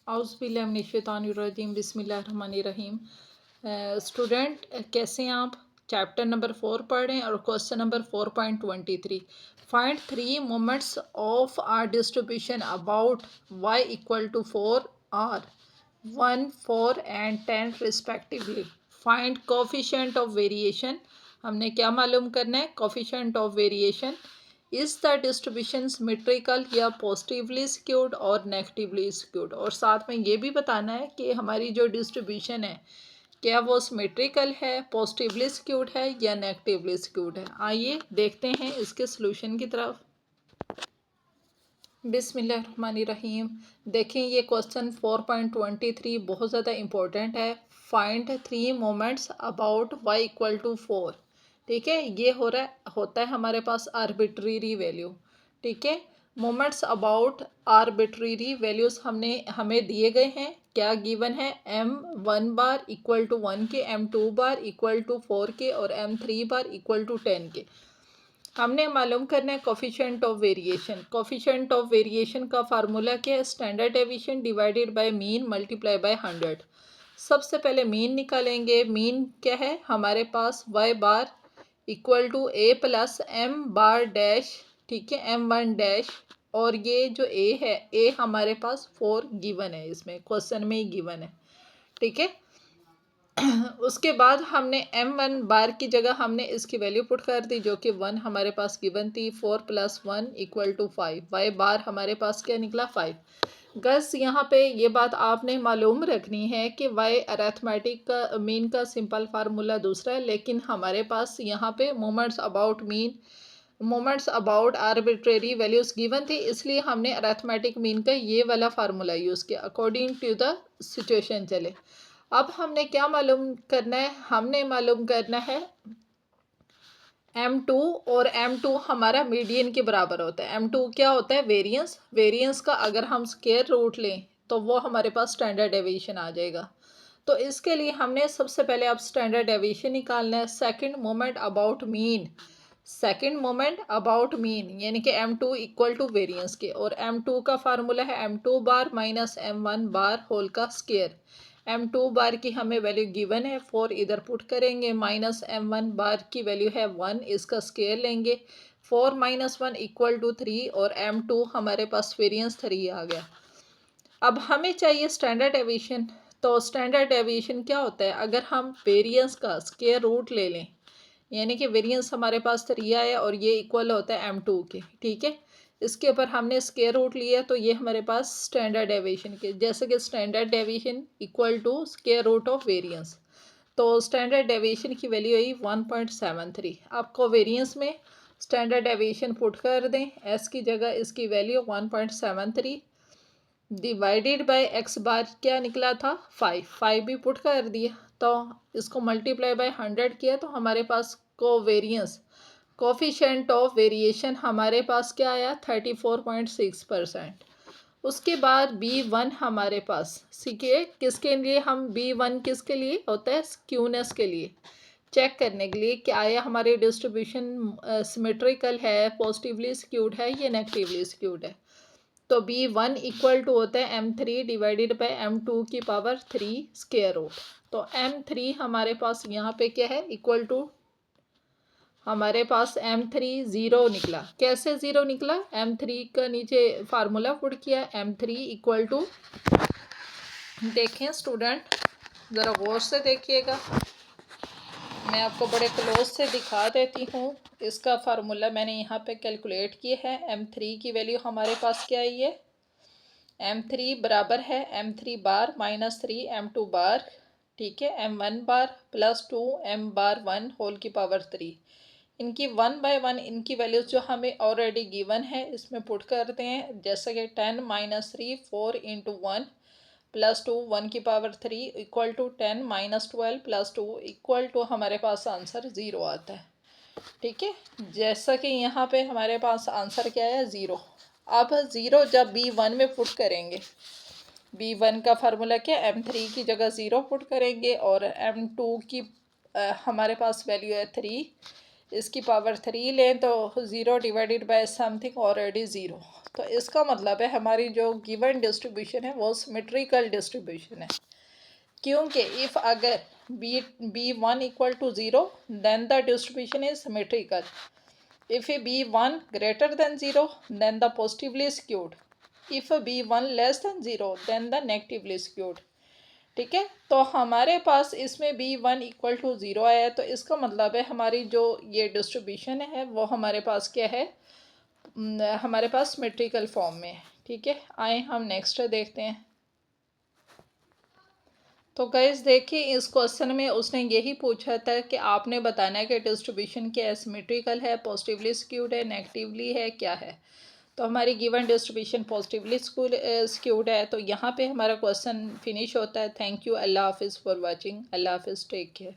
औज़ुबिल्लाहिमिनश्शैतानिर्रजीम बिस्मिल्लाहिर्रहमानिर्रहीम। स्टूडेंट कैसे हैं आप? चैप्टर नंबर 4 पढ़ रहे हैं और question number 4.23। Find 3 moments of r distribution about y equal to 4 r 1, 4 and 10 respectively. Find coefficient of variation. हमने क्या मालूम करना है? Coefficient of variation. Is the distribution symmetrical या पॉजिटिवली स्क्यूड और नेगेटिवली स्क्यूड। और साथ में ये भी बताना है कि हमारी जो डिस्ट्रीब्यूशन है क्या वो सिमेट्रिकल है, पॉजिटिवली स्क्यूड है या नेगेटिवली स्क्यूड है। आइए देखते हैं इसके सॉल्यूशन की तरफ। बिस्मिल्लाहिर्रहमानिर्रहीम। देखें ये क्वेश्चन 4.23 बहुत ज़्यादा इम्पोर्टेंट है। Find 3 moments about y equal to 4। ठीक है, ये होता है हमारे पास आर्बिट्रेरी वैल्यू। ठीक है, मोमेंट्स अबाउट आर्बिट्रेरी वैल्यूज़ हमें दिए गए हैं। क्या गिवन है? m1 बार इक्वल टू 1 के, m2 बार इक्वल टू 4 के और m3 बार इक्वल टू 10 के। हमने मालूम करना है coefficient of variation. Coefficient of variation का फार्मूला क्या है? Standard deviation divided by mean multiply by 100। सबसे पहले मीन निकालेंगे। मीन क्या है हमारे पास? y bar equal to a plus m bar dash. ठीक है, m1 डैश। और ये जो a है, a हमारे पास 4 गिवन है, इसमें क्वेश्चन में ही गिवन है। ठीक है, उसके बाद हमने m1 बार की जगह हमने इसकी वैल्यू पुट कर दी जो कि 1 हमारे पास गिवन थी। 4 प्लस 1 इक्वल टू 5। y बार हमारे पास क्या निकला? 5। गस यहाँ पे ये बात आपने मालूम रखनी है कि y अरेथमेटिक का मीन का सिंपल फार्मूला दूसरा है, लेकिन हमारे पास यहाँ पे moments about mean, moments about arbitrary values given थी, इसलिए हमने अरेथमेटिक मीन का ये वाला फार्मूला यूज़ किया। अकॉर्डिंग टू द सिचुएशन चले। अब हमने क्या मालूम करना है? हमने मालूम करना है m2, और m2 हमारा मीडियन के बराबर होता है। m2 क्या होता है? वेरिएंस। वेरिएंस का अगर हम स्क्वायर रूट लें तो वो हमारे पास स्टैंडर्ड डेविएशन आ जाएगा। तो इसके लिए हमने सबसे पहले अब स्टैंडर्ड डेविएशन निकालना है। Second moment about mean, second moment about mean यानी कि m2 इक्वल टू वेरिएंस के, और m2 का फार्मूला है m2 बार माइनस m1 बार होल का स्क्वायर। m2 बार की हमें वैल्यू गिवन है 4, इधर पुट करेंगे। माइनस m1 बार की वैल्यू है 1, इसका स्क्वायर लेंगे। 4 माइनस 1 इक्वल टू 3, और m2 हमारे पास वेरिएंस 3 आ गया। अब हमें चाहिए स्टैंडर्ड डेविएशन। तो स्टैंडर्ड डेविएशन क्या होता है? अगर हम वेरिएंस का स्क्वायर रूट ले लें, यानी कि वेरिएंस हमारे पास 3 आया और ये इक्वल होता है m2 के। ठीक है, इसके ऊपर हमने स्क्वायर रूट लिया तो ये हमारे पास स्टैंडर्ड डेविएशन के, जैसे कि standard deviation equal to square root of variance. तो स्टैंडर्ड डेविएशन की वैल्यू आई 1.73। आपको वेरिएंस में स्टैंडर्ड डेविएशन पुट कर दें, s की जगह इसकी वैल्यू 1.73 डिवाइडेड बाय x बार क्या निकला था? 5 भी पुट कर दिया। तो इसको मल्टीप्लाई बाय 100 किया तो हमारे पास कोवेरियंस, कोफिशिएंट ऑफ वेरिएशन हमारे पास क्या आया? 34.6%। उसके बाद b1 हमारे पास सीखिए किसके लिए, हम b1 किसके लिए होता है? स्क्यूनेस के लिए, चेक करने के लिए कि आया हमारी डिस्ट्रीब्यूशन सिमेट्रिकल है, पॉजिटिवली स्क्यूड है या नेगेटिवली स्क्यूड है। तो b1 इक्वल टू होता है m3 डिवाइडेड बाय m2 की पावर 3 स्क्वायर रूट। तो m3 हमारे पास यहाँ पे क्या है? इक्वल टू हमारे पास m3 ज़ीरो निकला। कैसे ज़ीरो निकला? m3 का नीचे फार्मूला पुट किया। m3 इक्वल टू, देखें स्टूडेंट ज़रा गौर से देखिएगा, मैं आपको बड़े क्लोज से दिखा देती हूँ। इसका फार्मूला मैंने यहाँ पे कैलकुलेट किया है। m3 की वैल्यू हमारे पास क्या आई है? m3 बराबर है m3 बार माइनस 3 m2 बार, ठीक है, m1 बार प्लस 2 m बार 1 होल की पावर 3। इनकी 1 बाय 1 इनकी वैल्यूज़ जो हमें ऑलरेडी गिवन है इसमें पुट करते हैं, जैसे कि 10 माइनस 3 4 इंटू 1 प्लस 2 1 की power 3 equal to 10 minus 12 plus 2 equal to हमारे पास आंसर 0 आता है। ठीक है, जैसा कि यहाँ पे हमारे पास आंसर क्या है? 0। अब 0 जब b1 में पुट करेंगे, b1 का फार्मूला क्या? m3 की जगह 0 पुट करेंगे और m2 की हमारे पास वैल्यू है 3। इसकी पावर 3 लें तो 0 डिवाइडेड बाय समथिंग ऑलरेडी 0। तो इसका मतलब है हमारी जो गिवन डिस्ट्रीब्यूशन है वो सिमेट्रिकल डिस्ट्रीब्यूशन है, क्योंकि इफ़ अगर b1 इक्वल टू 0 then the distribution is symmetrical. If b1 greater than 0 then the positively skewed, if b1 less than 0 then the negatively skewed। ठीक है, तो हमारे पास इसमें b1 इक्वल टू 0 आया है, तो इसका मतलब है हमारी जो ये डिस्ट्रीब्यूशन है वो हमारे पास क्या है, हमारे पास सिमेट्रिकल फॉर्म में है। ठीक है, आए हम नेक्स्ट देखते हैं। तो गाइस देखिए, इस क्वेश्चन में उसने यही पूछा था कि आपने बताना है कि डिस्ट्रीब्यूशन क्या सिमेट्रिकल है, पॉजिटिवली स्क्यूड है, नेगेटिवली है, क्या है। तो हमारी गिवन डिस्ट्रीब्यूशन पॉजिटिवली स्क्यूड है। तो यहाँ पे हमारा क्वेश्चन फिनिश होता है। थैंक यू, अल्लाह हाफिज़ फॉर वाचिंग। अल्लाह हाफिज़, टेक केयर।